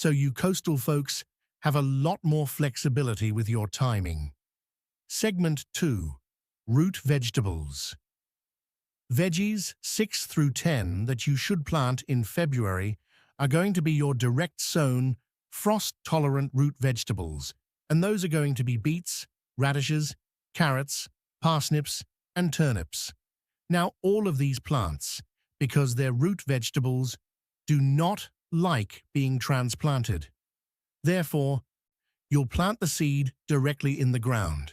So you coastal folks have a lot more flexibility with your timing. Segment 2. Root vegetables. Veggies 6 through 10 that you should plant in February are going to be your direct sown, frost-tolerant root vegetables, and those are going to be beets, radishes, carrots, parsnips, and turnips. Now, all of these plants, because they're root vegetables, do not like being transplanted. Therefore, you'll plant the seed directly in the ground.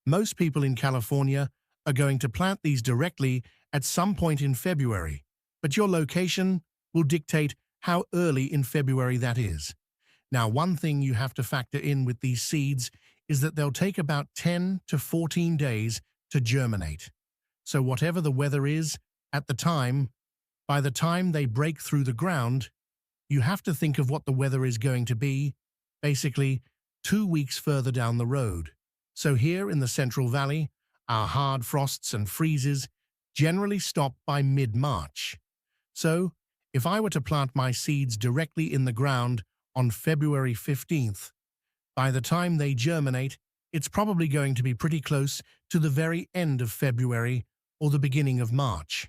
Most people in California are going to plant these directly at some point in February, but your location will dictate how early in February that is. Now, one thing you have to factor in with these seeds is that they'll take about 10 to 14 days to germinate. So whatever the weather is at the time, by the time they break through the ground, you have to think of what the weather is going to be, basically 2 weeks further down the road. So here in the Central Valley, our hard frosts and freezes generally stop by mid-March. So, if I were to plant my seeds directly in the ground on February 15th, by the time they germinate, it's probably going to be pretty close to the very end of February or the beginning of March.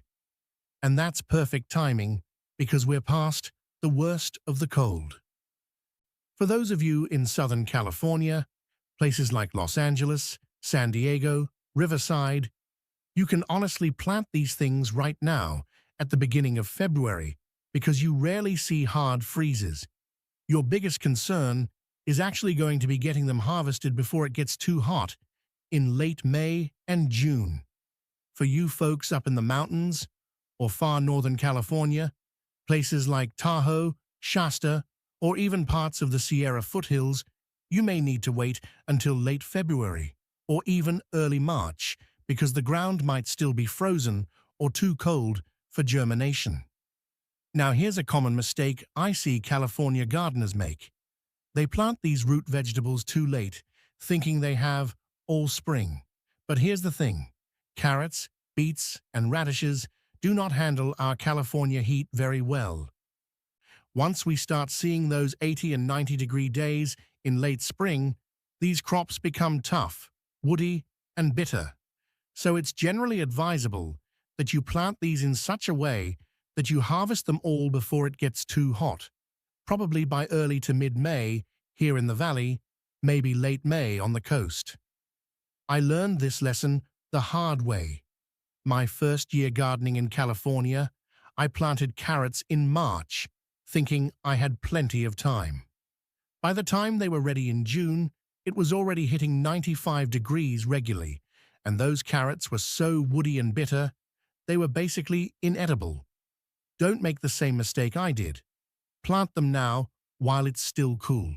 And that's perfect timing because we're past the worst of the cold. For those of you in Southern California, places like Los Angeles, San Diego, Riverside, you can honestly plant these things right now at the beginning of February because you rarely see hard freezes. Your biggest concern is actually going to be getting them harvested before it gets too hot in late May and June. For you folks up in the mountains or far northern California, places like Tahoe, Shasta, or even parts of the Sierra foothills, you may need to wait until late February or even early March because the ground might still be frozen or too cold for germination. Now here's a common mistake I see California gardeners make. They plant these root vegetables too late, thinking they have all spring. But here's the thing. Carrots, beets, and radishes do not handle our California heat very well. Once we start seeing those 80 and 90-degree days in late spring, these crops become tough, woody, and bitter. So it's generally advisable that you plant these in such a way that you harvest them all before it gets too hot, probably by early to mid-May here in the valley, maybe late May on the coast. I learned this lesson the hard way. My first year gardening in California, I planted carrots in March, thinking I had plenty of time. By the time they were ready in June, it was already hitting 95 degrees regularly, and those carrots were so woody and bitter, they were basically inedible. Don't make the same mistake I did. Plant them now while it's still cool.